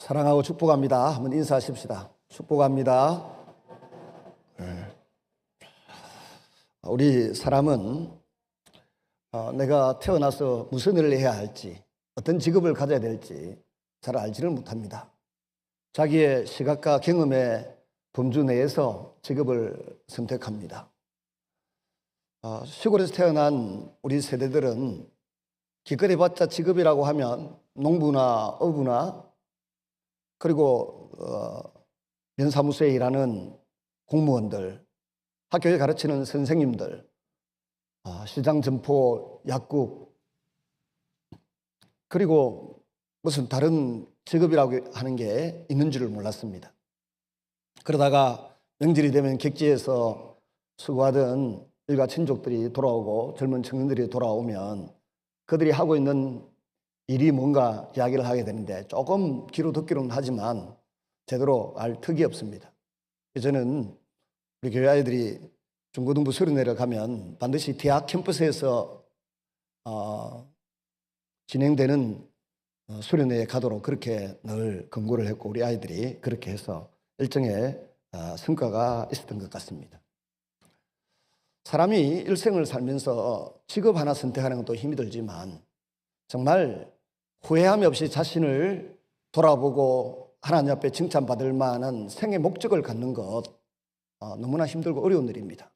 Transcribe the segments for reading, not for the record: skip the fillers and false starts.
사랑하고 축복합니다. 한번 인사하십시다. 축복합니다. 우리 사람은 내가 태어나서 무슨 일을 해야 할지, 어떤 직업을 가져야 될지 잘 알지를 못합니다. 자기의 시각과 경험의 범주 내에서 직업을 선택합니다. 시골에서 태어난 우리 세대들은 기껏 해봤자 직업이라고 하면 농부나 어부나 그리고 면사무소에 일하는 공무원들, 학교에 가르치는 선생님들, 시장 점포 약국, 그리고 무슨 다른 직업이라고 하는 게 있는 줄을 몰랐습니다. 그러다가 명절이 되면 객지에서 수고하던 일가 친족들이 돌아오고 젊은 청년들이 돌아오면 그들이 하고 있는 일이 뭔가 이야기를 하게 되는데 조금 귀로 듣기로는 하지만 제대로 알 턱이 없습니다. 저는 우리 교회 아이들이 중고등부 수련회를 가면 반드시 대학 캠퍼스에서 진행되는 수련회에 가도록 그렇게 늘 권고를 했고 우리 아이들이 그렇게 해서 일정의 성과가 있었던 것 같습니다. 사람이 일생을 살면서 직업 하나 선택하는 것도 힘이 들지만 정말 후회함이 없이 자신을 돌아보고 하나님 앞에 칭찬받을 만한 생의 목적을 갖는 것 너무나 힘들고 어려운 일입니다.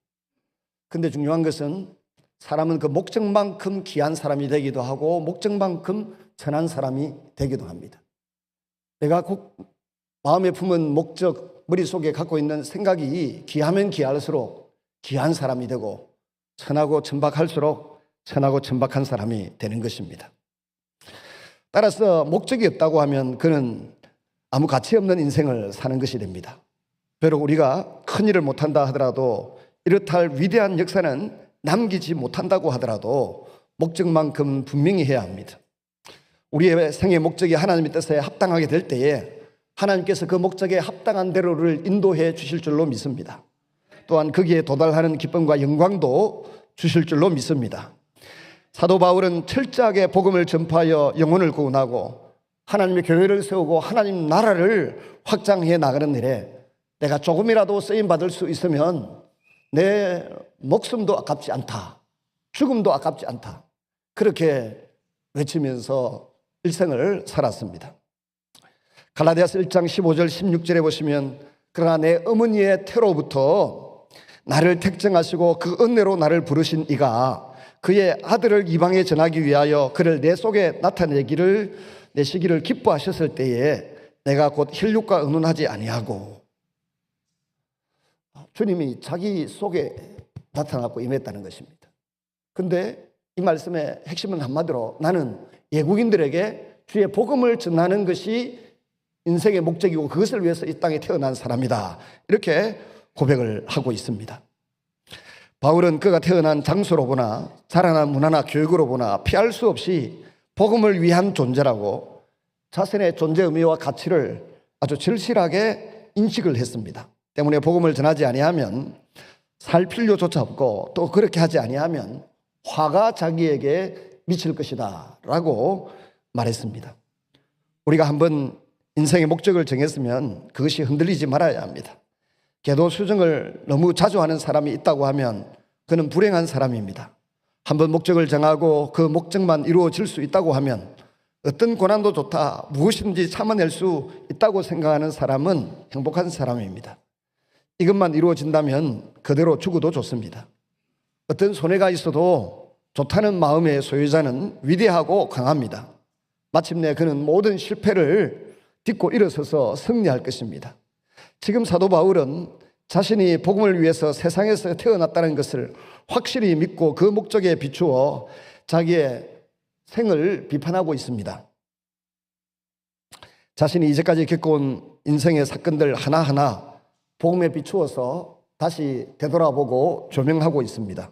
근데 중요한 것은 사람은 그 목적만큼 귀한 사람이 되기도 하고 목적만큼 선한 사람이 되기도 합니다. 내가 꼭 마음에 품은 목적, 머릿속에 갖고 있는 생각이 귀하면 귀할수록 귀한 사람이 되고 선하고 천박할수록 선하고 천박한 사람이 되는 것입니다. 따라서 목적이 없다고 하면 그는 아무 가치 없는 인생을 사는 것이 됩니다. 비록 우리가 큰 일을 못한다 하더라도 이렇다 할 위대한 역사는 남기지 못한다고 하더라도 목적만큼 분명히 해야 합니다. 우리의 생의 목적이 하나님의 뜻에 합당하게 될 때에 하나님께서 그 목적에 합당한 대로를 인도해 주실 줄로 믿습니다. 또한 거기에 도달하는 기쁨과 영광도 주실 줄로 믿습니다. 사도 바울은 철저하게 복음을 전파하여 영혼을 구원하고 하나님의 교회를 세우고 하나님 나라를 확장해 나가는 일에 내가 조금이라도 쓰임받을 수 있으면 내 목숨도 아깝지 않다, 죽음도 아깝지 않다, 그렇게 외치면서 일생을 살았습니다. 갈라디아서 1장 15절 16절에 보시면 그러나 내 어머니의 태로부터 나를 택정하시고 그 은혜로 나를 부르신 이가 그의 아들을 이방에 전하기 위하여 그를 내 속에 내시기를 기뻐하셨을 때에 내가 곧 혈육과 의논하지 아니하고, 주님이 자기 속에 나타나고 임했다는 것입니다. 근데 이 말씀의 핵심은 한마디로 나는 외국인들에게 주의 복음을 전하는 것이 인생의 목적이고 그것을 위해서 이 땅에 태어난 사람이다, 이렇게 고백을 하고 있습니다. 바울은 그가 태어난 장소로 보나 자라난 문화나 교육으로 보나 피할 수 없이 복음을 위한 존재라고 자신의 존재 의미와 가치를 아주 절실하게 인식을 했습니다. 때문에 복음을 전하지 아니하면 살 필요조차 없고 또 그렇게 하지 아니하면 화가 자기에게 미칠 것이다 라고 말했습니다. 우리가 한번 인생의 목적을 정했으면 그것이 흔들리지 말아야 합니다. 계도수정을 너무 자주 하는 사람이 있다고 하면 그는 불행한 사람입니다. 한번 목적을 정하고 그 목적만 이루어질 수 있다고 하면 어떤 고난도 좋다, 무엇이든지 참아낼 수 있다고 생각하는 사람은 행복한 사람입니다. 이것만 이루어진다면 그대로 죽어도 좋습니다. 어떤 손해가 있어도 좋다는 마음의 소유자는 위대하고 강합니다. 마침내 그는 모든 실패를 딛고 일어서서 승리할 것입니다. 지금 사도 바울은 자신이 복음을 위해서 세상에서 태어났다는 것을 확실히 믿고 그 목적에 비추어 자기의 생을 비판하고 있습니다. 자신이 이제까지 겪어온 인생의 사건들 하나하나 복음에 비추어서 다시 되돌아보고 조명하고 있습니다.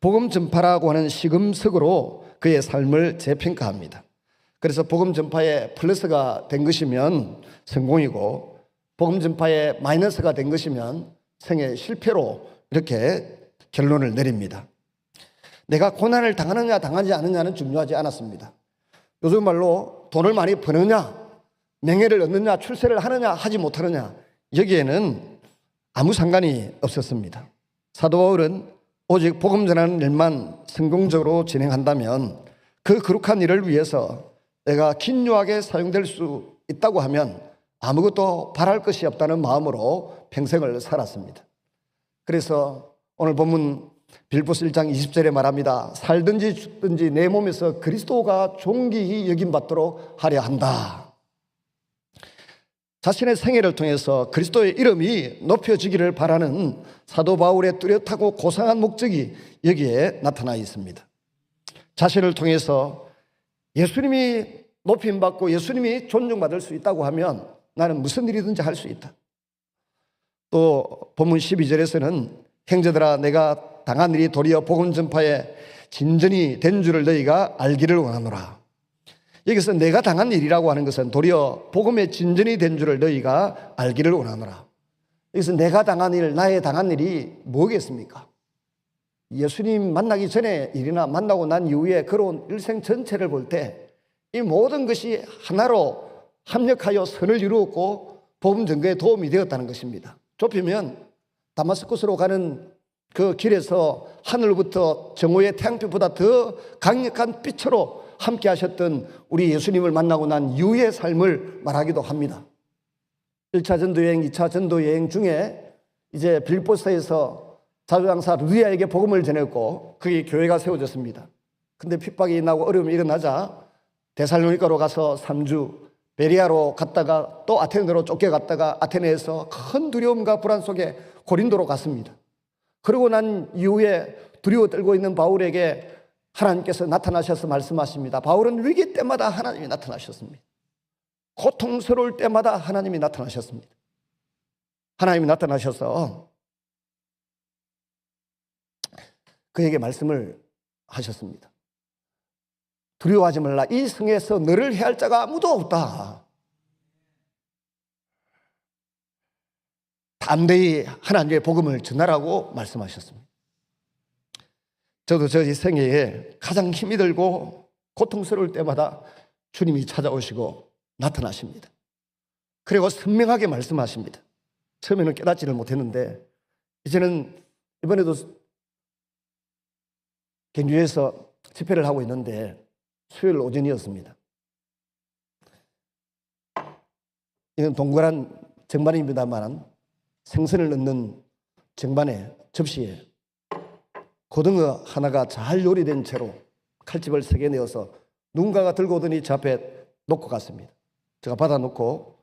복음 전파라고 하는 시금석으로 그의 삶을 재평가합니다. 그래서 복음 전파에 플러스가 된 것이면 성공이고 복음 전파에 마이너스가 된 것이면 생의 실패로 이렇게 결론을 내립니다. 내가 고난을 당하느냐 당하지 않느냐는 중요하지 않았습니다. 요즘 말로 돈을 많이 버느냐 명예를 얻느냐, 출세를 하느냐, 하지 못하느냐, 여기에는 아무 상관이 없었습니다. 사도 바울은 오직 복음 전하는 일만 성공적으로 진행한다면 그 거룩한 일을 위해서 내가 긴유하게 사용될 수 있다고 하면 아무것도 바랄 것이 없다는 마음으로 평생을 살았습니다. 그래서 오늘 본문 빌립보서 1장 20절에 말합니다. 살든지 죽든지 내 몸에서 그리스도가 존귀히 여김받도록 하려 한다. 자신의 생애를 통해서 그리스도의 이름이 높여지기를 바라는 사도 바울의 뚜렷하고 고상한 목적이 여기에 나타나 있습니다. 자신을 통해서 예수님이 높임받고 예수님이 존중받을 수 있다고 하면 나는 무슨 일이든지 할 수 있다. 또 본문 12절에서는 형제들아 내가 당한 일이 도리어 복음 전파에 진전이 된 줄을 너희가 알기를 원하노라. 여기서 내가 당한 일이라고 하는 것은 도리어 복음의 진전이 된 줄을 너희가 알기를 원하노라. 여기서 내가 당한 일, 나의 당한 일이 뭐겠습니까? 예수님 만나기 전의 일이나 만나고 난 이후에 걸어온 일생 전체를 볼 때 이 모든 것이 하나로 합력하여 선을 이루었고 복음 전거에 도움이 되었다는 것입니다. 좁히면 다마스쿠스로 가는 그 길에서 하늘로부터 정오의 태양빛보다 더 강력한 빛으로 함께 하셨던 우리 예수님을 만나고 난 이후의 삶을 말하기도 합니다. 1차 전도여행, 2차 전도여행 중에 이제 빌립보서에서 자주장사 루디아에게 복음을 전했고 그게 교회가 세워졌습니다. 근데 핍박이 나고 어려움이 일어나자 데살로니가로 가서 3주, 베리아로 갔다가 또 아테네로 쫓겨갔다가 아테네에서 큰 두려움과 불안 속에 고린도로 갔습니다. 그러고 난 이후에 두려워 떨고 있는 바울에게 하나님께서 나타나셔서 말씀하십니다. 바울은 위기 때마다 하나님이 나타나셨습니다. 고통스러울 때마다 하나님이 나타나셨습니다. 하나님이 나타나셔서 그에게 말씀을 하셨습니다. 두려워하지 말라. 이 성에서 너를 해할 자가 아무도 없다. 담대히 하나님의 복음을 전하라고 말씀하셨습니다. 저도 저희 생애에 가장 힘이 들고 고통스러울 때마다 주님이 찾아오시고 나타나십니다. 그리고 선명하게 말씀하십니다. 처음에는 깨닫지를 못했는데 이제는 이번에도 경주에서 집회를 하고 있는데 수요일 오전이었습니다. 이건 동그란 정반입니다만 생선을 넣는 정반에 접시에 고등어 하나가 잘 요리된 채로 칼집을 3개 내어서 누군가가 들고 오더니 제 앞에 놓고 갔습니다. 제가 받아놓고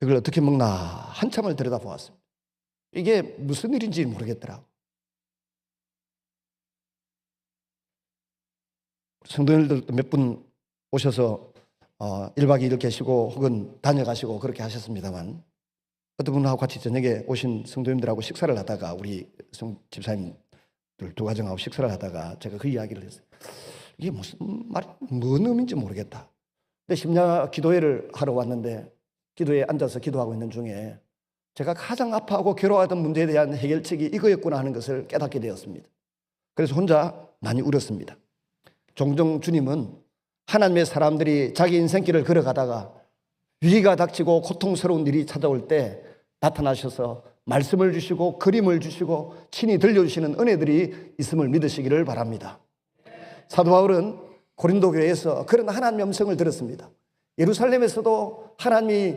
이걸 어떻게 먹나 한참을 들여다보았습니다. 이게 무슨 일인지 모르겠더라고요. 성도님들도 몇 분 오셔서 1박 2일 계시고 혹은 다녀가시고 그렇게 하셨습니다만 어떤 분하고 같이 저녁에 오신 성도님들하고 식사를 하다가 우리 집사님들 두 가정하고 식사를 하다가 제가 그 이야기를 했어요. 이게 무슨 말, 뭔 의미인지 모르겠다. 근데 심야 기도회를 하러 왔는데 기도회에 앉아서 기도하고 있는 중에 제가 가장 아파하고 괴로워하던 문제에 대한 해결책이 이거였구나 하는 것을 깨닫게 되었습니다. 그래서 혼자 많이 울었습니다. 종종 주님은 하나님의 사람들이 자기 인생길을 걸어가다가 위기가 닥치고 고통스러운 일이 찾아올 때 나타나셔서 말씀을 주시고 그림을 주시고 친히 들려주시는 은혜들이 있음을 믿으시기를 바랍니다. 사도 바울은 고린도 교회에서 그런 하나님의 음성을 들었습니다. 예루살렘에서도 하나님이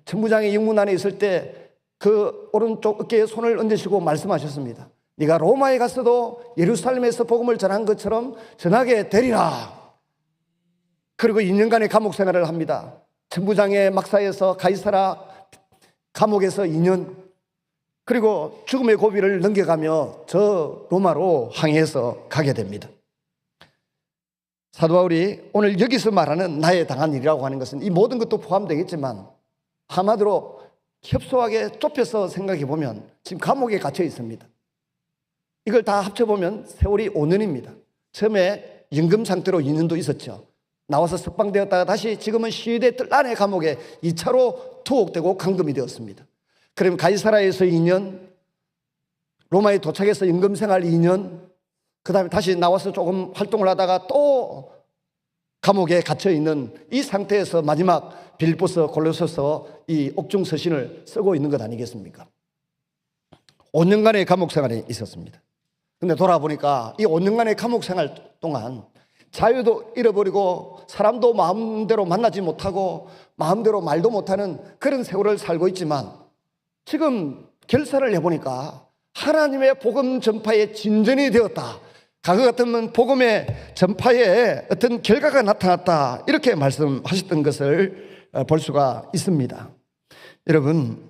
천부장의 영문 안에 있을 때 그 오른쪽 어깨에 손을 얹으시고 말씀하셨습니다. 네가 로마에 갔어도 예루살렘에서 복음을 전한 것처럼 전하게 되리라. 그리고 2년간의 감옥 생활을 합니다. 천부장의 막사에서 가이사라 감옥에서 2년, 그리고 죽음의 고비를 넘겨가며 저 로마로 항해해서 가게 됩니다. 사도 바울이 오늘 여기서 말하는 나의 당한 일이라고 하는 것은 이 모든 것도 포함되겠지만 한마디로 협소하게 좁혀서 생각해 보면 지금 감옥에 갇혀 있습니다. 이걸 다 합쳐보면 세월이 5년입니다. 처음에 연금 상태로 2년도 있었죠. 나와서 석방되었다가 다시 지금은 시위대 뜰 안의 감옥에 2차로 투옥되고 감금이 되었습니다. 그럼 가이사라에서 2년, 로마에 도착해서 연금 생활 2년, 그 다음에 다시 나와서 조금 활동을 하다가 또 감옥에 갇혀 있는 이 상태에서 마지막 빌립보서, 골로새서 이 옥중 서신을 쓰고 있는 것 아니겠습니까? 5년간의 감옥 생활이 있었습니다. 근데 돌아보니까 이 5년간의 감옥 생활 동안 자유도 잃어버리고 사람도 마음대로 만나지 못하고 마음대로 말도 못하는 그런 세월을 살고 있지만 지금 결산을 해보니까 하나님의 복음 전파에 진전이 되었다. 과거 같으면 복음의 전파에 어떤 결과가 나타났다. 이렇게 말씀하셨던 것을 볼 수가 있습니다. 여러분,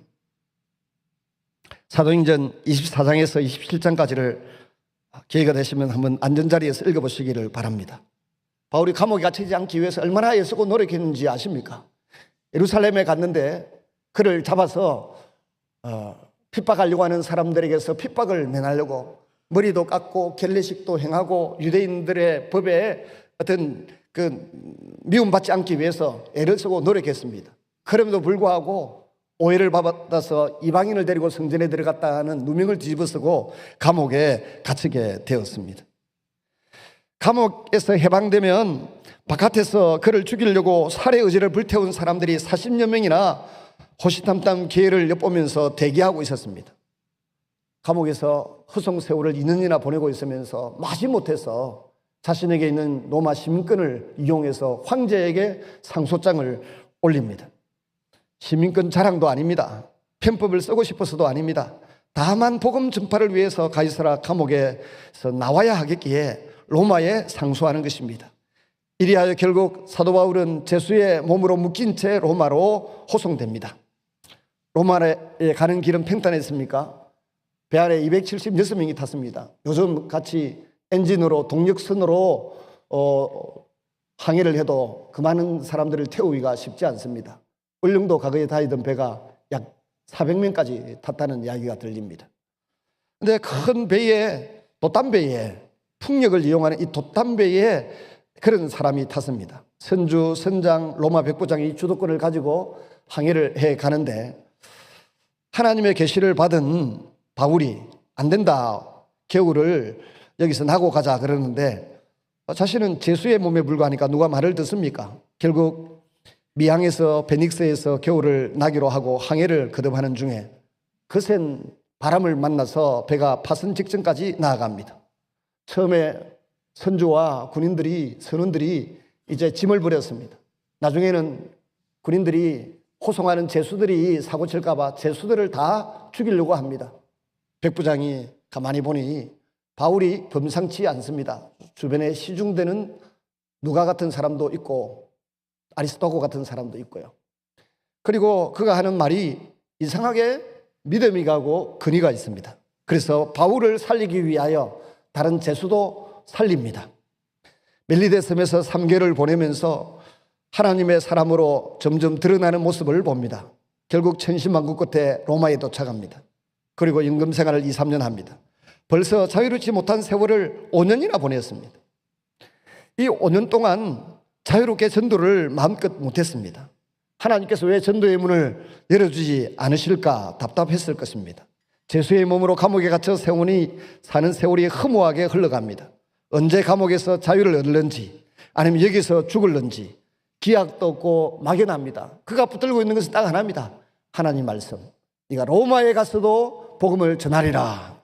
사도행전 24장에서 27장까지를 기회가 되시면 한번 앉은 자리에서 읽어보시기를 바랍니다. 바울이 감옥에 갇히지 않기 위해서 얼마나 애쓰고 노력했는지 아십니까? 예루살렘에 갔는데 그를 잡아서 핍박하려고 하는 사람들에게서 핍박을 면하려고 머리도 깎고 결례식도 행하고 유대인들의 법에 어떤 그 미움받지 않기 위해서 애를 쓰고 노력했습니다. 그럼에도 불구하고 오해를 받아서 이방인을 데리고 성전에 들어갔다는 누명을 뒤집어쓰고 감옥에 갇히게 되었습니다. 감옥에서 해방되면 바깥에서 그를 죽이려고 살해 의지를 불태운 사람들이 40여 명이나 호시탐탐 기회를 엿보면서 대기하고 있었습니다. 감옥에서 허송 세월을 2년이나 보내고 있으면서 마지못해서 자신에게 있는 로마 시민권을 이용해서 황제에게 상소장을 올립니다. 시민권 자랑도 아닙니다. 편법을 쓰고 싶어서도 아닙니다. 다만 복음 전파를 위해서 가이사라 감옥에서 나와야 하겠기에 로마에 상소하는 것입니다. 이리하여 결국 사도 바울은 제수의 몸으로 묶인 채 로마로 호송됩니다. 로마에 가는 길은 평탄했습니까? 배 안에 276명이 탔습니다. 요즘 같이 엔진으로 동력선으로 항해를 해도 그 많은 사람들을 태우기가 쉽지 않습니다. 울릉도 과거에 다니던 배가 약 400명까지 탔다는 이야기가 들립니다. 그런데 큰 배에, 돛담배에, 풍력을 이용하는 이 돛담배에 그런 사람이 탔습니다. 선주, 선장, 로마 백부장이 주도권을 가지고 항해를 해 가는데 하나님의 계시를 받은 바울이 안 된다, 겨울을 여기서 나고 가자 그러는데 자신은 제수의 몸에 불과하니까 누가 말을 듣습니까? 결국 미항에서 베닉스에서 겨울을 나기로 하고 항해를 거듭하는 중에 거센 바람을 만나서 배가 파선 직전까지 나아갑니다. 처음에 선주와 군인들이, 선원들이 이제 짐을 버렸습니다. 나중에는 군인들이 호송하는 제수들이 사고 칠까 봐 제수들을 다 죽이려고 합니다. 백부장이 가만히 보니 바울이 범상치 않습니다. 주변에 시중되는 누가 같은 사람도 있고 아리스토고 같은 사람도 있고요. 그리고 그가 하는 말이 이상하게 믿음이 가고 근의가 있습니다. 그래서 바울을 살리기 위하여 다른 제수도 살립니다. 멜리데 섬에서 3개월을 보내면서 하나님의 사람으로 점점 드러나는 모습을 봅니다. 결국 천신만고 끝에 로마에 도착합니다. 그리고 임금 생활을 2, 3년 합니다. 벌써 자유롭지 못한 세월을 5년이나 보냈습니다. 이 5년 동안 자유롭게 전도를 마음껏 못했습니다. 하나님께서 왜 전도의 문을 열어주지 않으실까 답답했을 것입니다. 제수의 몸으로 감옥에 갇혀 세원이 사는 세월이 허무하게 흘러갑니다. 언제 감옥에서 자유를 얻을는지 아니면 여기서 죽을는지 기약도 없고 막연합니다. 그가 붙들고 있는 것은 딱 하나입니다. 하나님 말씀. 네가 로마에 가서도 복음을 전하리라.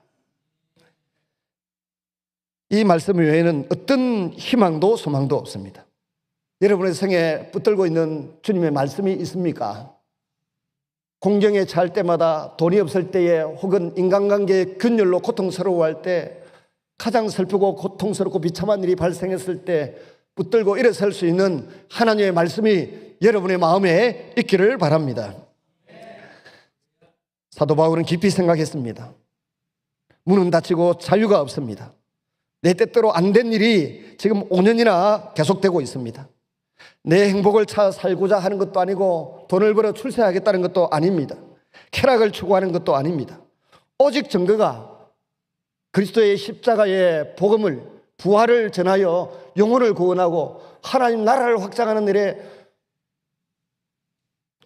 이 말씀 외에는 어떤 희망도 소망도 없습니다. 여러분의 성에 붙들고 있는 주님의 말씀이 있습니까? 공경에 처할 때마다 돈이 없을 때에 혹은 인간관계의 균열로 고통스러워할 때 가장 슬프고 고통스럽고 비참한 일이 발생했을 때 붙들고 일어설 수 있는 하나님의 말씀이 여러분의 마음에 있기를 바랍니다. 사도 바울은 깊이 생각했습니다. 문은 닫히고 자유가 없습니다. 내 뜻대로 안 된 일이 지금 5년이나 계속되고 있습니다. 내 행복을 찾아 살고자 하는 것도 아니고 돈을 벌어 출세하겠다는 것도 아닙니다. 쾌락을 추구하는 것도 아닙니다. 오직 증거가 그리스도의 십자가의 복음을, 부활을 전하여 영혼을 구원하고 하나님 나라를 확장하는 일에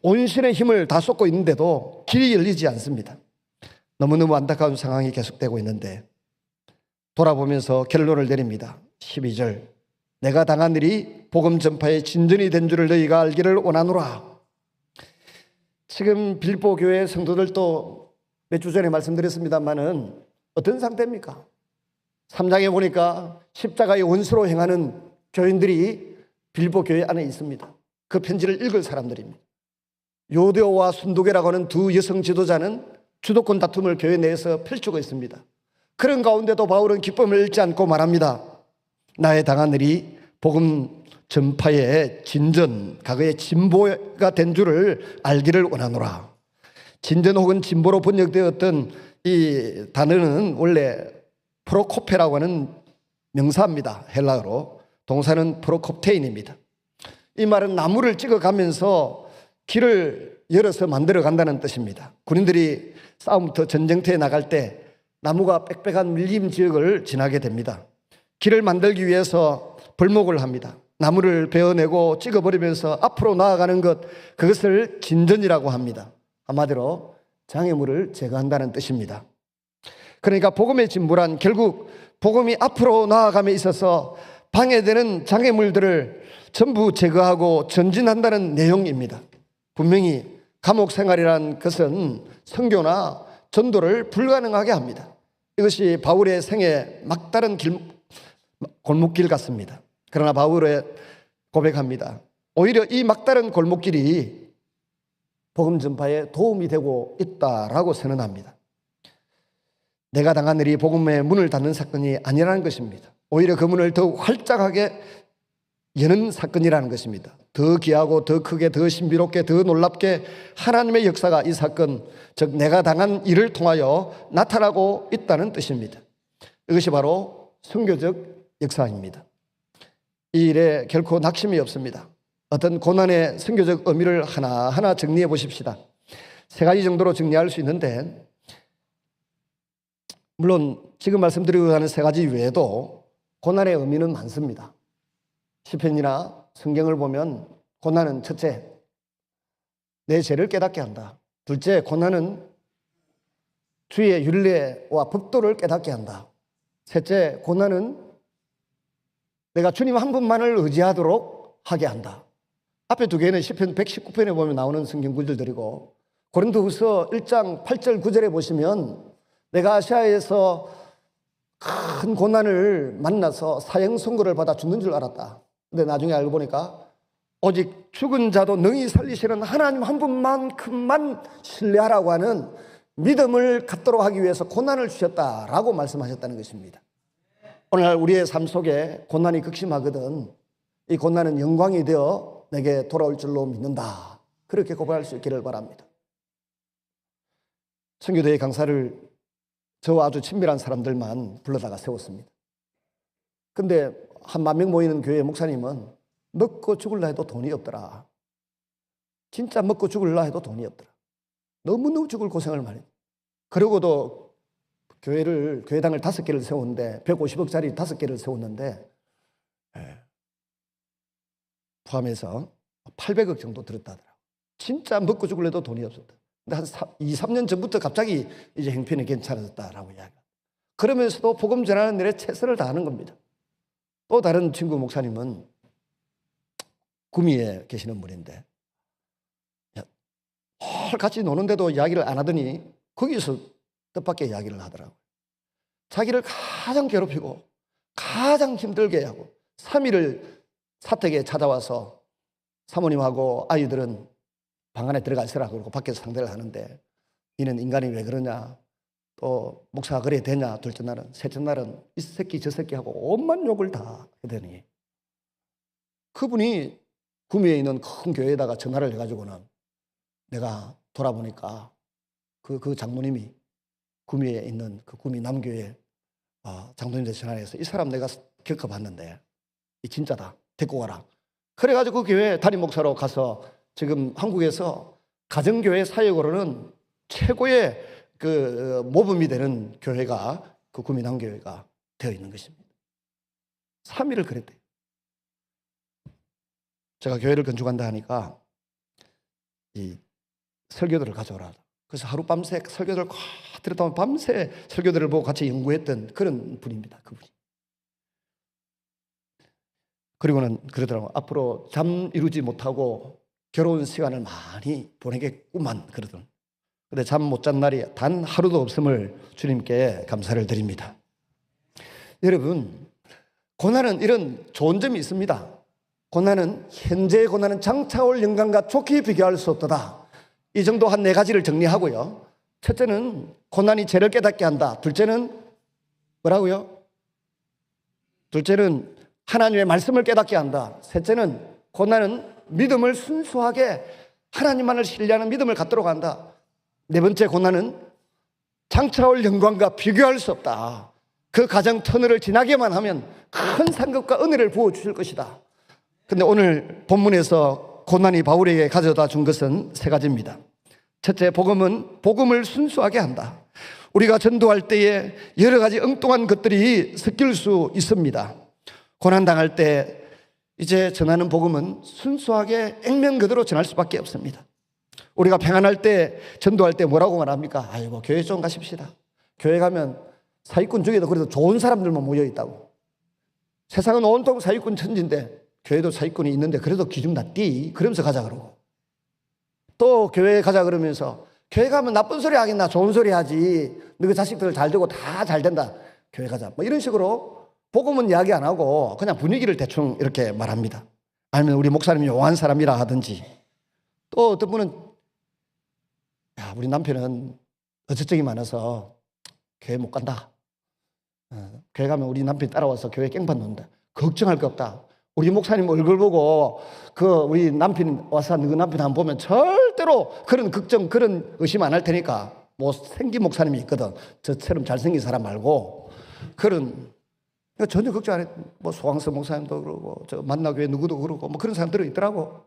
온신의 힘을 다 쏟고 있는데도 길이 열리지 않습니다. 너무너무 안타까운 상황이 계속되고 있는데 돌아보면서 결론을 내립니다. 12절 내가 당한 일이 복음 전파의 진전이 된 줄을 너희가 알기를 원하노라. 지금 빌보 교회 성도들도 몇 주 전에 말씀드렸습니다마는 어떤 상태입니까? 3장에 보니까 십자가의 원수로 행하는 교인들이 빌보 교회 안에 있습니다. 그 편지를 읽을 사람들입니다. 요데오와 순도계라고 하는 두 여성 지도자는 주도권 다툼을 교회 내에서 펼치고 있습니다. 그런 가운데도 바울은 기쁨을 잃지 않고 말합니다. 나의 당한 일이 복음 전파의 진전, 과거의 진보가 된 줄을 알기를 원하노라. 진전 혹은 진보로 번역되었던 이 단어는 원래 프로코페라고 하는 명사입니다. 헬라어로. 동사는 프로콥테인입니다. 이 말은 나무를 찍어가면서 길을 열어서 만들어 간다는 뜻입니다. 군인들이 싸움부터 전쟁터에 나갈 때 나무가 빽빽한 밀림 지역을 지나게 됩니다. 길을 만들기 위해서 벌목을 합니다. 나무를 베어내고 찍어버리면서 앞으로 나아가는 것, 그것을 진전이라고 합니다. 한마디로 장애물을 제거한다는 뜻입니다. 그러니까 복음의 진보란 결국 복음이 앞으로 나아감에 있어서 방해되는 장애물들을 전부 제거하고 전진한다는 내용입니다. 분명히 감옥 생활이란 것은 선교나 전도를 불가능하게 합니다. 이것이 바울의 생애 막다른 골목길 같습니다. 그러나 바울은 고백합니다. 오히려 이 막다른 골목길이 복음 전파에 도움이 되고 있다라고 선언합니다. 내가 당한 일이 복음의 문을 닫는 사건이 아니라는 것입니다. 오히려 그 문을 더욱 활짝하게 여는 사건이라는 것입니다. 더 귀하고 더 크게 더 신비롭게 더 놀랍게 하나님의 역사가 이 사건, 즉 내가 당한 일을 통하여 나타나고 있다는 뜻입니다. 이것이 바로 선교적 역사입니다. 이 일에 결코 낙심이 없습니다. 어떤 고난의 선교적 의미를 하나하나 정리해 보십시다. 3가지 정도로 정리할 수 있는데, 물론 지금 말씀드리고 하는 3가지 외에도 고난의 의미는 많습니다. 시편이나 성경을 보면 고난은 첫째, 내 죄를 깨닫게 한다. 둘째, 고난은 주의 율례와 법도를 깨닫게 한다. 셋째, 고난은 내가 주님 한 분만을 의지하도록 하게 한다. 앞에 2개는 시편 119편에 보면 나오는 성경 구절들이고, 고린도후서 1장 8절 9절에 보시면 내가 아시아에서 큰 고난을 만나서 사형 선고를 받아 죽는 줄 알았다. 근데 나중에 알고 보니까 오직 죽은 자도 능히 살리시는 하나님 한 분만큼만 신뢰하라고 하는 믿음을 갖도록 하기 위해서 고난을 주셨다라고 말씀하셨다는 것입니다. 오늘날 우리의 삶 속에 고난이 극심하거든 이 고난은 영광이 되어 내게 돌아올 줄로 믿는다. 그렇게 고백할 수 있기를 바랍니다. 선교대회 강사를 저와 아주 친밀한 사람들만 불러다가 세웠습니다. 근데 한 10,000명 모이는 교회 목사님은 먹고 죽을라 해도 돈이 없더라. 진짜 먹고 죽을라 해도 돈이 없더라. 너무너무 죽을 고생을 많이 했다. 그러고도 교회당을 5개를 세웠는데 150억짜리 5개를 세웠는데 포함해서 800억 정도 들었다더라. 진짜 먹고 죽을래도 돈이 없었다. 근데 한 2-3년 전부터 갑자기 이제 형편이 괜찮아졌다라고 이야기합니다. 그러면서도 복음 전하는 일에 최선을 다하는 겁니다. 또 다른 친구 목사님은 구미에 계시는 분인데 같이 노는데도 이야기를 안 하더니 거기서 뜻밖의 이야기를 하더라고요. 자기를 가장 괴롭히고 가장 힘들게 하고 3일을 사택에 찾아와서 사모님하고 아이들은 방 안에 들어가 있으라 그러고 밖에서 상대를 하는데 이는 인간이 왜 그러냐, 또 목사가 그래야 되냐, 둘째 날은, 셋째 날은 이 새끼 저 새끼 하고 온만 욕을 다 하더니 그분이 구미에 있는 큰 교회에다가 전화를 해가지고는 내가 돌아보니까 그 장로님이 구미에 있는 그 구미 남교회 장로님한테 전화해서 이 사람 내가 겪어봤는데 이 진짜다, 데리고 가라. 그래가지고 그 교회 담임 목사로 가서 지금 한국에서 가정교회 사역으로는 최고의 그 모범이 되는 교회가 그 구미 남교회가 되어 있는 것입니다. 3일을 그랬대요. 제가 교회를 건축한다 하니까 이 설교들을 가져오라. 그래서 하룻밤새 설교들을 꽉 들었다 보면 밤새 설교들을 보고 같이 연구했던 그런 분입니다. 그분이. 그리고는 그러더라고요. 앞으로 잠 이루지 못하고 괴로운 시간을 많이 보내겠구만 그러더라고요. 근데 잠 못 잔 날이 단 하루도 없음을 주님께 감사를 드립니다. 여러분, 고난은 이런 좋은 점이 있습니다. 고난은 현재의 고난은 장차올 영광과 좋게 비교할 수 없다. 이 정도 한 4가지를 정리하고요. 첫째는 고난이 죄를 깨닫게 한다. 둘째는 뭐라고요? 둘째는 하나님의 말씀을 깨닫게 한다. 셋째는 고난은 믿음을 순수하게 하나님만을 신뢰하는 믿음을 갖도록 한다. 네 번째 고난은 장차올 영광과 비교할 수 없다. 그 가정 터널을 지나게만 하면 큰 상급과 은혜를 부어주실 것이다. 근데 오늘 본문에서 고난이 바울에게 가져다 준 것은 3가지입니다. 첫째, 복음은 복음을 순수하게 한다. 우리가 전도할 때에 여러 가지 엉뚱한 것들이 섞일 수 있습니다. 고난당할 때 이제 전하는 복음은 순수하게 액면 그대로 전할 수밖에 없습니다. 우리가 평안할 때, 전도할 때 뭐라고 말합니까? 아이고, 교회 좀 가십시다. 교회 가면 사기꾼 중에도 그래도 좋은 사람들만 모여있다고. 세상은 온통 사기꾼 천지인데 교회도 사기꾼이 있는데 그래도 기중 낮디 그러면서 가자 그러고, 또 교회에 가자 그러면서 교회 가면 나쁜 소리 하겠나 좋은 소리 하지, 너희 자식들 잘 되고 다 잘 된다, 교회 가자, 뭐 이런 식으로 복음은 이야기 안 하고 그냥 분위기를 대충 이렇게 말합니다. 아니면 우리 목사님이 용한 사람이라 하든지, 또 어떤 분은 야, 우리 남편은 어쩌적이 많아서 교회 못 간다, 교회 가면 우리 남편이 따라와서 교회 깽판 논다, 걱정할 거 없다. 우리 목사님 얼굴 보고 우리 남편 와서 너 남편 한번 보면 절대로 그런 걱정, 그런 의심 안 할 테니까. 뭐 생긴 목사님이 있거든. 저처럼 잘생긴 사람 말고. 그런 전혀 걱정 안 해. 뭐 소왕서 목사님도 그러고 저 만나교회 누구도 그러고 뭐 그런 사람들이 있더라고.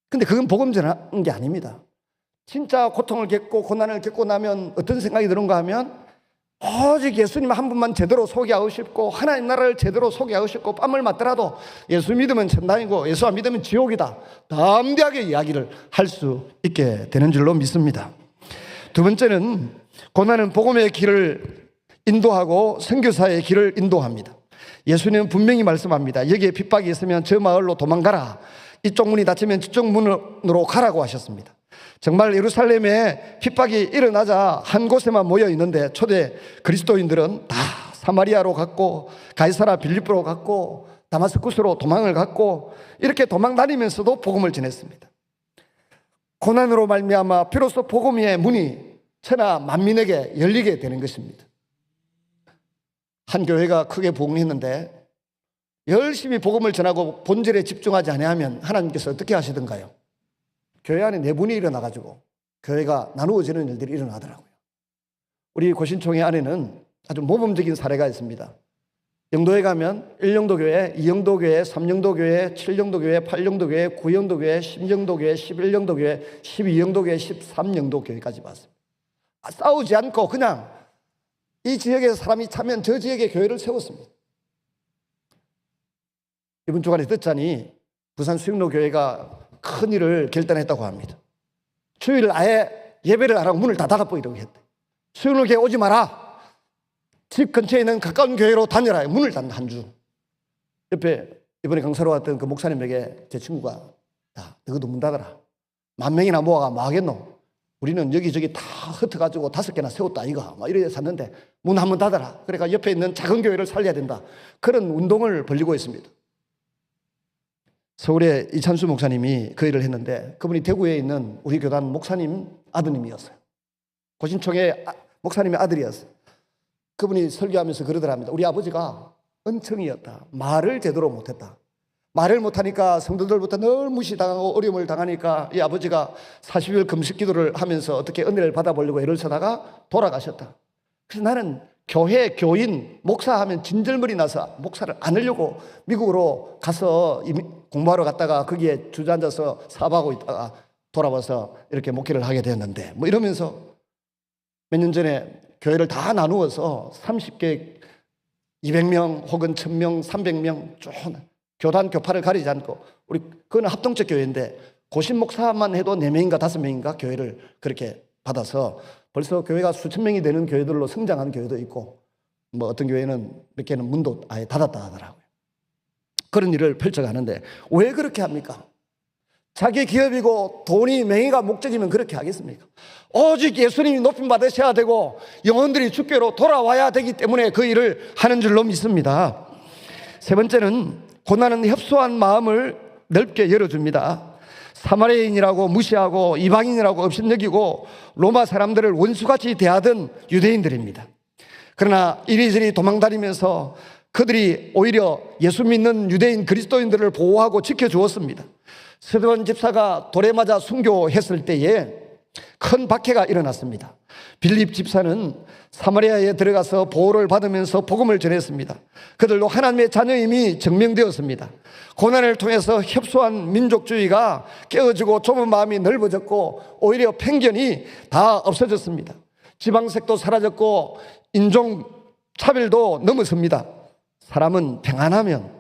근데 그건 복음 전하는 게 아닙니다. 진짜 고통을 겪고 고난을 겪고 나면 어떤 생각이 드는가 하면, 오직 예수님 한 분만 제대로 소개하고 싶고 하나님 나라를 제대로 소개하고 싶고 뺨을 맞더라도 예수 믿으면 천당이고 예수 안 믿으면 지옥이다, 담대하게 이야기를 할 수 있게 되는 줄로 믿습니다. 두 번째는 고난은 복음의 길을 인도하고 선교사의 길을 인도합니다. 예수님은 분명히 말씀합니다. 여기에 핍박이 있으면 저 마을로 도망가라, 이쪽 문이 닫히면 저쪽 문으로 가라고 하셨습니다. 정말 예루살렘에 핍박이 일어나자 한 곳에만 모여 있는데 초대 그리스도인들은 다 사마리아로 갔고 가이사라 빌립보로 갔고 다마스쿠스로 도망을 갔고 이렇게 도망 다니면서도 복음을 전했습니다. 고난으로 말미암아 비로소 복음의 문이 천하 만민에게 열리게 되는 것입니다. 한 교회가 크게 부흥했는데 열심히 복음을 전하고 본질에 집중하지 아니하면 하나님께서 어떻게 하시던가요? 교회 안에 내분이 일어나가지고 교회가 나누어지는 일들이 일어나더라고요. 우리 고신총회 안에는 아주 모범적인 사례가 있습니다. 영도에 가면 1영도 교회, 2영도 교회, 3영도 교회, 7영도 교회, 8영도 교회, 9영도 교회, 10영도 교회, 11영도 교회, 12영도 교회, 13영도 교회까지 봤습니다. 싸우지 않고 그냥 이 지역에서 사람이 차면 저 지역에 교회를 세웠습니다. 이번 주간에 듣자니 부산 수영로 교회가 큰 일을 결단했다고 합니다. 주일 아예 예배를 안 하고 문을 다 닫아버리려고 했대. 수영로 교회 오지 마라, 집 근처에 있는 가까운 교회로 다녀라, 문을 닫는 한 주. 옆에 이번에 강사로 왔던 그 목사님에게 제 친구가, 야, 너희도 문 닫아라. 10,000명이나 모아가 뭐 하겠노? 우리는 여기저기 다 흩어가지고 5개나 세웠다 이거 막 이래 샀는데 문 한번 닫아라. 그러니까 옆에 있는 작은 교회를 살려야 된다. 그런 운동을 벌이고 있습니다. 서울에 이찬수 목사님이 그 일을 했는데 그분이 대구에 있는 우리 교단 목사님 아드님이었어요. 고신총회 목사님의 아들이었어요. 그분이 설교하면서 그러더랍니다. 우리 아버지가 은청이었다. 말을 제대로 못했다. 말을 못하니까 성도들부터 늘 무시당하고 어려움을 당하니까 이 아버지가 40일 금식 기도를 하면서 어떻게 은혜를 받아보려고 애를 쓰다가 돌아가셨다. 그래서 나는 교회, 교인, 목사하면 진절머리 나서 목사를 안 하려고 미국으로 가서 공부하러 갔다가 거기에 주저앉아서 사업하고 있다가 돌아와서 이렇게 목회를 하게 되었는데 뭐 이러면서 몇 년 전에 교회를 다 나누어서 30개 200명 혹은 1000명 300명 쭉 교단 교파를 가리지 않고 우리 그건 합동적 교회인데 고신 목사만 해도 4명인가 5명인가 교회를 그렇게 받아서 벌써 교회가 수천 명이 되는 교회들로 성장한 교회도 있고 뭐 어떤 교회는 몇 개는 문도 아예 닫았다 하더라고요. 그런 일을 펼쳐가는데 왜 그렇게 합니까? 자기 기업이고 돈이 명예가 목적이면 그렇게 하겠습니까? 오직 예수님이 높임 받으셔야 되고 영혼들이 주께로 돌아와야 되기 때문에 그 일을 하는 줄로 믿습니다. 세 번째는 고난은 협소한 마음을 넓게 열어줍니다. 사마리아인이라고 무시하고 이방인이라고 업신여기고 로마 사람들을 원수같이 대하던 유대인들입니다. 그러나 이리저리 도망다니면서 그들이 오히려 예수 믿는 유대인 그리스도인들을 보호하고 지켜주었습니다. 스데반 집사가 돌에 맞아 순교했을 때에 큰 박해가 일어났습니다. 빌립 집사는 사마리아에 들어가서 보호를 받으면서 복음을 전했습니다. 그들도 하나님의 자녀임이 증명되었습니다. 고난을 통해서 협소한 민족주의가 깨어지고 좁은 마음이 넓어졌고 오히려 편견이 다 없어졌습니다. 지방색도 사라졌고 인종 차별도 넘어섭니다. 사람은 평안하면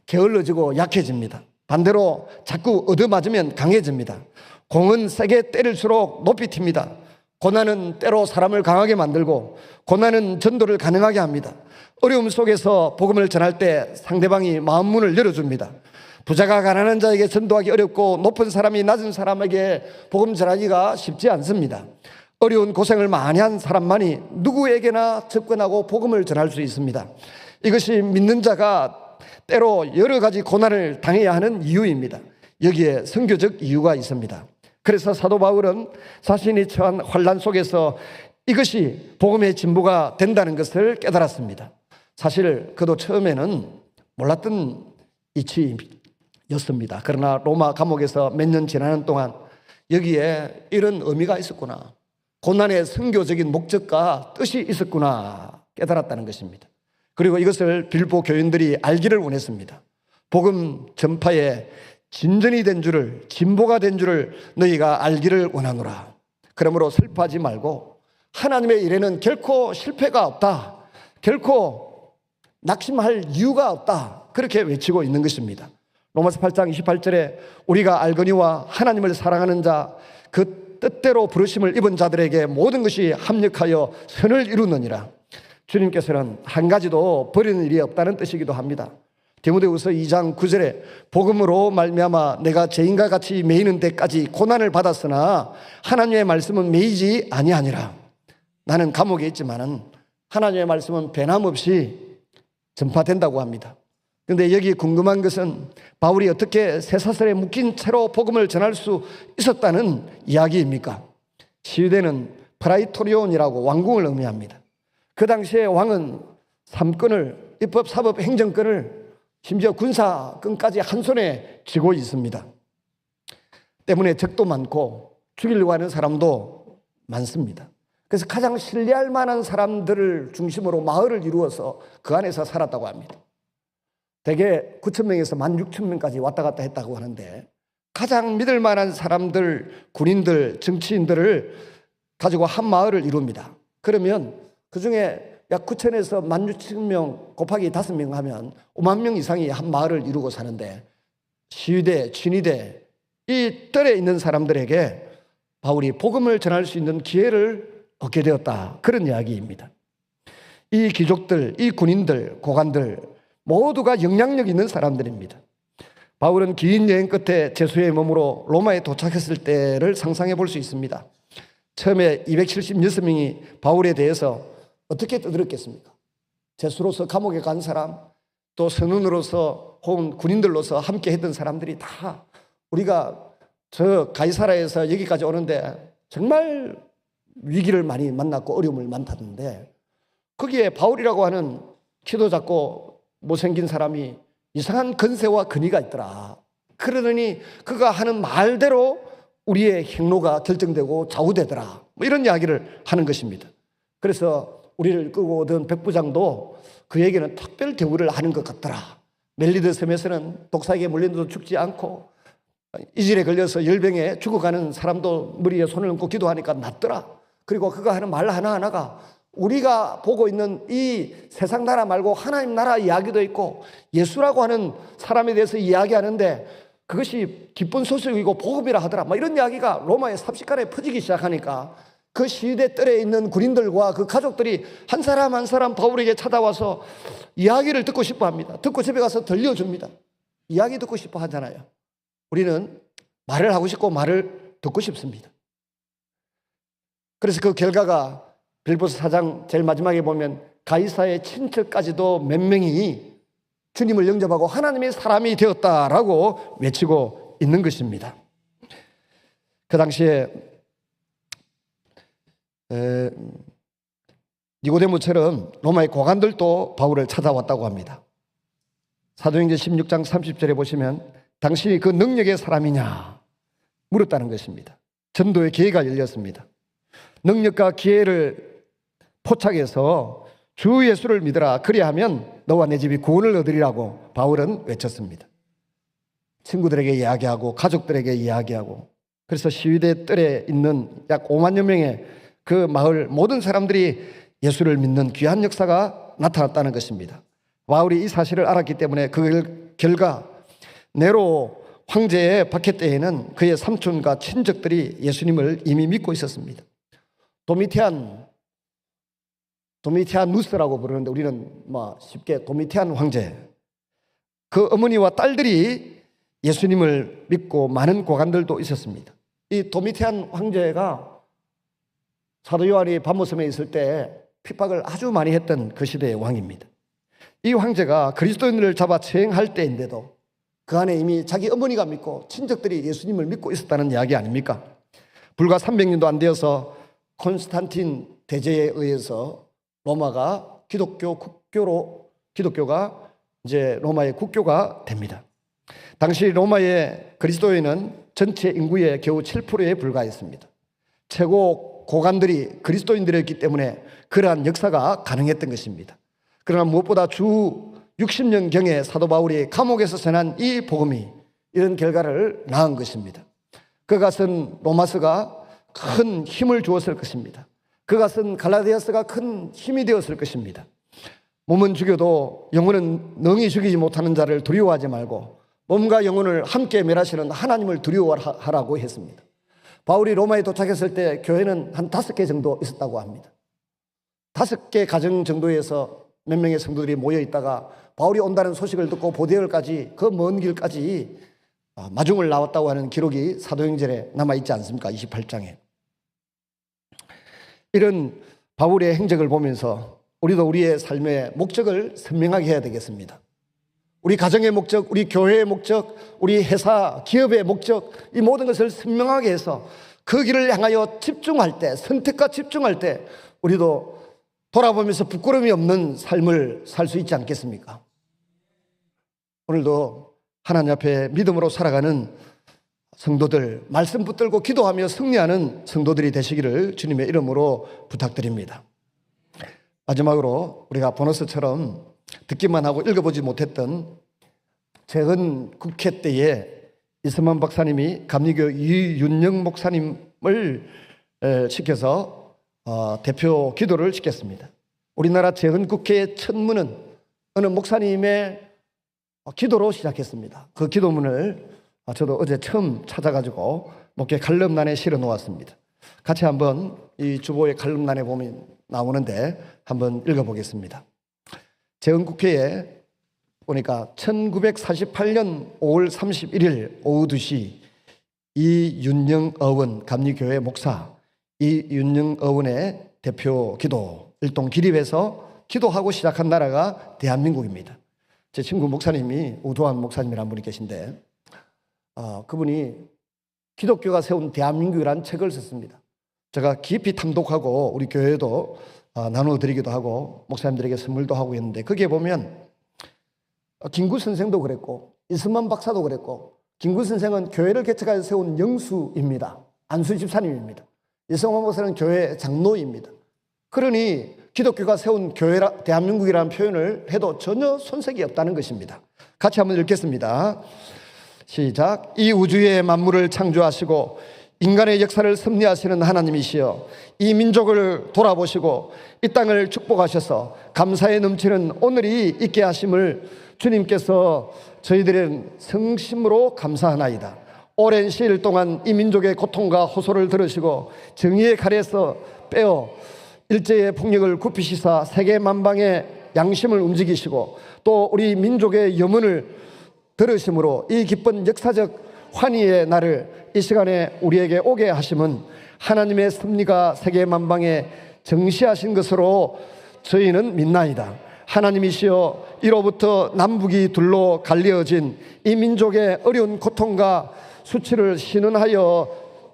게을러지고 약해집니다. 반대로 자꾸 얻어맞으면 강해집니다. 공은 세게 때릴수록 높이 튑니다. 고난은 때로 사람을 강하게 만들고 고난은 전도를 가능하게 합니다. 어려움 속에서 복음을 전할 때 상대방이 마음문을 열어줍니다. 부자가 가난한 자에게 전도하기 어렵고 높은 사람이 낮은 사람에게 복음 전하기가 쉽지 않습니다. 어려운 고생을 많이 한 사람만이 누구에게나 접근하고 복음을 전할 수 있습니다. 이것이 믿는 자가 때로 여러 가지 고난을 당해야 하는 이유입니다. 여기에 선교적 이유가 있습니다. 그래서 사도 바울은 자신이 처한 환난 속에서 이것이 복음의 진보가 된다는 것을 깨달았습니다. 사실 그도 처음에는 몰랐던 이치였습니다. 그러나 로마 감옥에서 몇 년 지나는 동안 여기에 이런 의미가 있었구나, 고난의 선교적인 목적과 뜻이 있었구나 깨달았다는 것입니다. 그리고 이것을 빌보 교인들이 알기를 원했습니다. 복음 전파에 진전이 된 줄을, 진보가 된 줄을 너희가 알기를 원하노라. 그러므로 슬퍼하지 말고 하나님의 일에는 결코 실패가 없다, 결코 낙심할 이유가 없다, 그렇게 외치고 있는 것입니다. 로마서 8장 28절에 우리가 알거니와 하나님을 사랑하는 자, 그 뜻대로 부르심을 입은 자들에게 모든 것이 합력하여 선을 이루느니라. 주님께서는 한 가지도 버리는 일이 없다는 뜻이기도 합니다. 디모데후서 2장 9절에 복음으로 말미암아 내가 죄인과 같이 매이는 데까지 고난을 받았으나 하나님의 말씀은 매이지 아니하니라. 나는 감옥에 있지만은 하나님의 말씀은 변함없이 전파된다고 합니다. 그런데 여기 궁금한 것은 바울이 어떻게 쇠사슬에 묶인 채로 복음을 전할 수 있었다는 이야기입니까? 시유대는 프라이토리온이라고 왕궁을 의미합니다. 그 당시에 왕은 삼권을, 입법, 사법, 행정권을, 심지어 군사권까지 한 손에 쥐고 있습니다. 때문에 적도 많고 죽이려고 하는 사람도 많습니다. 그래서 가장 신뢰할 만한 사람들을 중심으로 마을을 이루어서 그 안에서 살았다고 합니다. 대개 9,000명에서 16,000명까지 왔다 갔다 했다고 하는데 가장 믿을 만한 사람들, 군인들, 정치인들을 가지고 한 마을을 이룹니다. 그러면 그 중에 약 9,000에서 16,000명 곱하기 5명 하면 5만 명 이상이 한 마을을 이루고 사는데 시위대, 진위대, 이 뜰에 있는 사람들에게 바울이 복음을 전할 수 있는 기회를 얻게 되었다, 그런 이야기입니다. 이 귀족들, 이 군인들, 고관들 모두가 영향력 있는 사람들입니다. 바울은 긴 여행 끝에 제수의 몸으로 로마에 도착했을 때를 상상해 볼 수 있습니다. 처음에 276명이 바울에 대해서 어떻게 떠들었겠습니까? 제수로서 감옥에 간 사람, 또 선원으로서 혹은 군인들로서 함께 했던 사람들이 다 우리가 저 가이사라에서 여기까지 오는데 정말 위기를 많이 만났고 어려움을 만났는데 거기에 바울이라고 하는 키도 작고 못생긴 사람이 이상한 건세와 근위가 있더라. 그러더니 그가 하는 말대로 우리의 행로가 결정되고 좌우되더라, 뭐 이런 이야기를 하는 것입니다. 그래서 우리를 끌고 오던 백부장도 그에게는 특별 대우를 하는 것 같더라. 멜리드 섬에서는 독사에게 물렸는데도 죽지 않고 이질에 걸려서 열병에 죽어가는 사람도 머리에 손을 얹고 기도하니까 낫더라. 그리고 그가 하는 말 하나하나가 우리가 보고 있는 이 세상 나라 말고 하나님 나라 이야기도 있고 예수라고 하는 사람에 대해서 이야기하는데 그것이 기쁜 소식이고 복음이라 하더라, 뭐 이런 이야기가 로마의 삽시간에 퍼지기 시작하니까 그 시대 뜰에 있는 군인들과 그 가족들이 한 사람 한 사람 바울에게 찾아와서 이야기를 듣고 싶어 합니다. 듣고 집에 가서 들려줍니다. 이야기 듣고 싶어 하잖아요. 우리는 말을 하고 싶고 말을 듣고 싶습니다. 그래서 그 결과가 빌보스 4장 제일 마지막에 보면 가이사의 친척까지도 몇 명이 주님을 영접하고 하나님의 사람이 되었다라고 외치고 있는 것입니다. 그 당시에 니고데모처럼 로마의 고관들도 바울을 찾아왔다고 합니다. 사도행전 16장 30절에 보시면 당신이 그 능력의 사람이냐 물었다는 것입니다. 전도의 기회가 열렸습니다. 능력과 기회를 포착해서 주 예수를 믿으라. 그리하면 너와 내 집이 구원을 얻으리라고 바울은 외쳤습니다. 친구들에게 이야기하고 가족들에게 이야기하고, 그래서 시위대 뜰에 있는 약 5만여 명의 그 마을 모든 사람들이 예수를 믿는 귀한 역사가 나타났다는 것입니다. 바울이 이 사실을 알았기 때문에 그 결과 네로 황제의 박해 때에는 그의 삼촌과 친척들이 예수님을 이미 믿고 있었습니다. 도미티아누스라고 부르는데 우리는 쉽게 도미티안 황제, 그 어머니와 딸들이 예수님을 믿고 많은 고관들도 있었습니다. 이 도미티안 황제가 사도 요한이 밤모섬에 있을 때 핍박을 아주 많이 했던 그 시대의 왕입니다. 이 황제가 그리스도인들을 잡아 처형할 때인데도 그 안에 이미 자기 어머니가 믿고 친척들이 예수님을 믿고 있었다는 이야기 아닙니까? 불과 300년도 안 되어서 콘스탄틴 대제에 의해서 로마가 기독교가 이제 로마의 국교가 됩니다. 당시 로마의 그리스도인은 전체 인구의 겨우 7%에 불과했습니다. 최고 고관들이 그리스도인들이었기 때문에 그러한 역사가 가능했던 것입니다. 그러나 무엇보다 주 60년경에 사도 바울이 감옥에서 전한 이 복음이 이런 결과를 낳은 것입니다. 그것은 로마서가 큰 힘을 주었을 것입니다. 그것은 갈라디아서가 큰 힘이 되었을 것입니다. 몸은 죽여도 영혼은 능히 죽이지 못하는 자를 두려워하지 말고 몸과 영혼을 함께 멸하시는 하나님을 두려워하라고 했습니다. 바울이 로마에 도착했을 때 교회는 한 5개 정도 있었다고 합니다. 5개 가정 정도에서 몇 명의 성도들이 모여 있다가 바울이 온다는 소식을 듣고 보데올까지, 그 먼 길까지 마중을 나왔다고 하는 기록이 사도행전에 남아있지 않습니까? 28장에. 이런 바울의 행적을 보면서 우리도 우리의 삶의 목적을 선명하게 해야 되겠습니다. 우리 가정의 목적, 우리 교회의 목적, 우리 회사, 기업의 목적, 이 모든 것을 선명하게 해서 그 길을 향하여 집중할 때, 선택과 집중할 때 우리도 돌아보면서 부끄러움이 없는 삶을 살 수 있지 않겠습니까? 오늘도 하나님 앞에 믿음으로 살아가는 성도들, 말씀 붙들고 기도하며 승리하는 성도들이 되시기를 주님의 이름으로 부탁드립니다. 마지막으로 우리가 보너스처럼 듣기만 하고 읽어보지 못했던 재헌 국회 때에 이승만 박사님이 감리교 이윤영 목사님을 시켜서 대표 기도를 시켰습니다. 우리나라 재헌 국회의 첫문은 어느 목사님의 기도로 시작했습니다. 그 기도문을 저도 어제 처음 찾아가지고 목회 칼럼란에 실어 놓았습니다. 같이 한번 이 주보의 칼럼란에 보면 나오는데 한번 읽어보겠습니다. 재헌국회에 보니까 1948년 5월 31일 오후 2시 이윤영 어원 감리교회 목사 이윤영 어원의 대표 기도 일동 기립에서 기도하고 시작한 나라가 대한민국입니다. 제 친구 목사님이 우도환 목사님이라는 분이 계신데 그분이 기독교가 세운 대한민국이라는 책을 썼습니다. 제가 깊이 탐독하고 우리 교회도 나눠드리기도 하고 목사님들에게 선물도 하고 있는데 거기에 보면 김구 선생도 그랬고 이승만 박사도 그랬고, 김구 선생은 교회를 개척하여 세운 영수입니다. 안수 집사님입니다. 이승만 박사는 교회 장로입니다. 그러니 기독교가 세운 교회라 대한민국이라는 표현을 해도 전혀 손색이 없다는 것입니다. 같이 한번 읽겠습니다. 시작. 이 우주의 만물을 창조하시고 인간의 역사를 섭리하시는 하나님이시여, 이 민족을 돌아보시고 이 땅을 축복하셔서 감사에 넘치는 오늘이 있게 하심을 주님께서 저희들은 성심으로 감사하나이다. 오랜 시일 동안 이 민족의 고통과 호소를 들으시고 정의의 칼에서 빼어 일제의 폭력을 굽히시사 세계 만방의 양심을 움직이시고 또 우리 민족의 염원을 들으심으로 이 기쁜 역사적 환희의 날을 이 시간에 우리에게 오게 하심은 하나님의 섭리가 세계 만방에 정시하신 것으로 저희는 믿나이다. 하나님이시여, 이로부터 남북이 둘로 갈려진 이 민족의 어려운 고통과 수치를 신원하여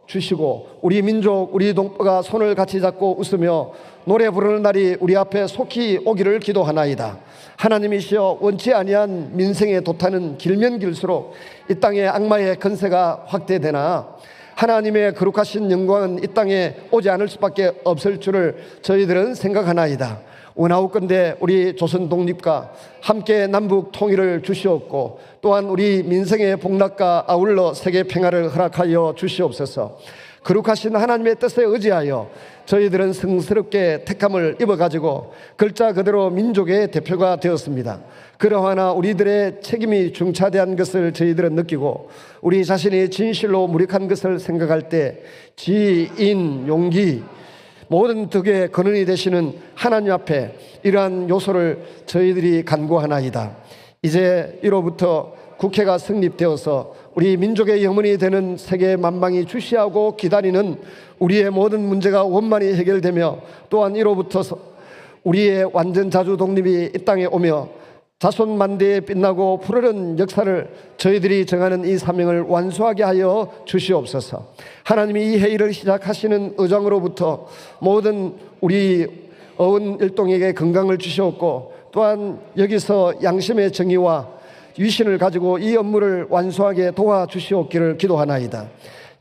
주시고 우리 민족, 우리 동포가 손을 같이 잡고 웃으며 노래 부르는 날이 우리 앞에 속히 오기를 기도하나이다. 하나님이시여, 원치 아니한 민생의 도탄은 길면 길수록 이 땅에 악마의 건세가 확대되나 하나님의 거룩하신 영광은 이 땅에 오지 않을 수밖에 없을 줄을 저희들은 생각하나이다. 원하옵건대 우리 조선 독립과 함께 남북 통일을 주시옵고 또한 우리 민생의 복락과 아울러 세계 평화를 허락하여 주시옵소서. 거룩하신 하나님의 뜻에 의지하여 저희들은 성스럽게 택함을 입어가지고 글자 그대로 민족의 대표가 되었습니다. 그러하나 우리들의 책임이 중차대한 것을 저희들은 느끼고 우리 자신이 진실로 무력한 것을 생각할 때 지인, 용기, 모든 덕의 근원이 되시는 하나님 앞에 이러한 요소를 저희들이 간구하나이다. 이제 이로부터 국회가 성립되어서 우리 민족의 영혼이 되는 세계 만방이 주시하고 기다리는 우리의 모든 문제가 원만히 해결되며 또한 이로부터 우리의 완전 자주 독립이 이 땅에 오며 자손만대에 빛나고 푸르른 역사를 저희들이 정하는 이 사명을 완수하게 하여 주시옵소서. 하나님이 이 회의를 시작하시는 의장으로부터 모든 우리 어원 일동에게 건강을 주시옵고 또한 여기서 양심의 정의와 위신을 가지고 이 업무를 완수하게 도와주시옵기를 기도하나이다.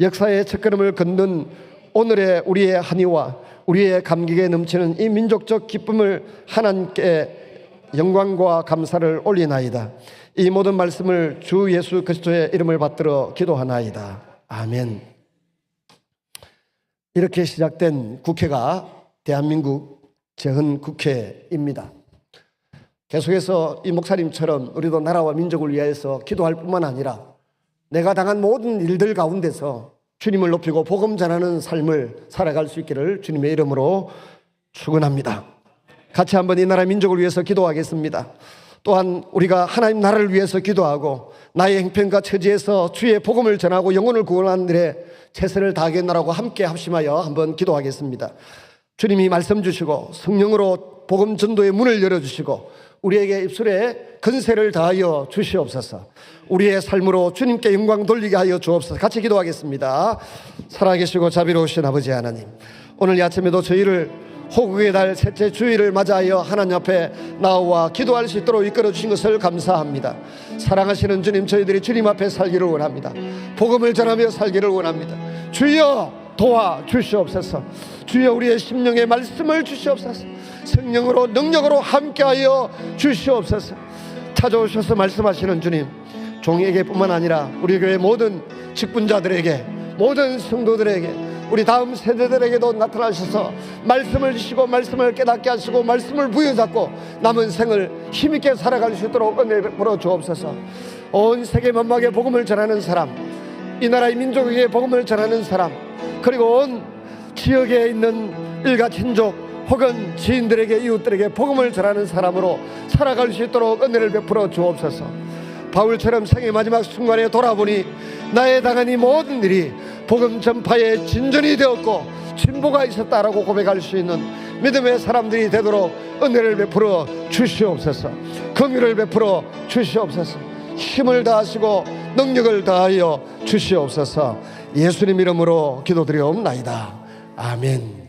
역사의 첫걸음을 걷는 오늘의 우리의 한의와 우리의 감격에 넘치는 이 민족적 기쁨을 하나님께 영광과 감사를 올리나이다. 이 모든 말씀을 주 예수 그리스도의 이름을 받들어 기도하나이다. 아멘. 이렇게 시작된 국회가 대한민국 재헌국회입니다. 계속해서 이 목사님처럼 우리도 나라와 민족을 위해서 기도할 뿐만 아니라 내가 당한 모든 일들 가운데서 주님을 높이고 복음 전하는 삶을 살아갈 수 있기를 주님의 이름으로 축원합니다. 같이 한번 이 나라 민족을 위해서 기도하겠습니다. 또한 우리가 하나님 나라를 위해서 기도하고 나의 형편과 처지에서 주의 복음을 전하고 영혼을 구원하는 일에 최선을 다하겠노라고 함께 합심하여 한번 기도하겠습니다. 주님이 말씀 주시고 성령으로 복음 전도의 문을 열어주시고 우리에게 입술에 건세를 다하여 주시옵소서. 우리의 삶으로 주님께 영광 돌리게 하여 주옵소서. 같이 기도하겠습니다. 살아계시고 자비로우신 아버지 하나님, 오늘 이 아침에도 저희를 호국의 달 셋째 주일을 맞이하여 하나님 앞에 나와 기도할 수 있도록 이끌어 주신 것을 감사합니다. 사랑하시는 주님, 저희들이 주님 앞에 살기를 원합니다. 복음을 전하며 살기를 원합니다. 주여 도와주시옵소서. 주여 우리의 심령에 말씀을 주시옵소서. 성령으로 능력으로 함께하여 주시옵소서. 찾아오셔서 말씀하시는 주님, 종에게 뿐만 아니라 우리 교회 모든 직분자들에게, 모든 성도들에게, 우리 다음 세대들에게도 나타나셔서 말씀을 주시고 말씀을 깨닫게 하시고 말씀을 부여잡고 남은 생을 힘있게 살아갈 수 있도록 은혜 베풀어 주옵소서. 온 세계 만방에 복음을 전하는 사람, 이 나라의 민족에게 복음을 전하는 사람, 그리고 온 지역에 있는 일가 친족 혹은 지인들에게, 이웃들에게 복음을 전하는 사람으로 살아갈 수 있도록 은혜를 베풀어 주옵소서. 바울처럼 생의 마지막 순간에 돌아보니 나의 당한 이 모든 일이 복음 전파의 진전이 되었고 진보가 있었다라고 고백할 수 있는 믿음의 사람들이 되도록 은혜를 베풀어 주시옵소서. 긍휼을 베풀어 주시옵소서. 힘을 다하시고 능력을 다하여 주시옵소서. 예수님 이름으로 기도드리옵나이다. 아멘.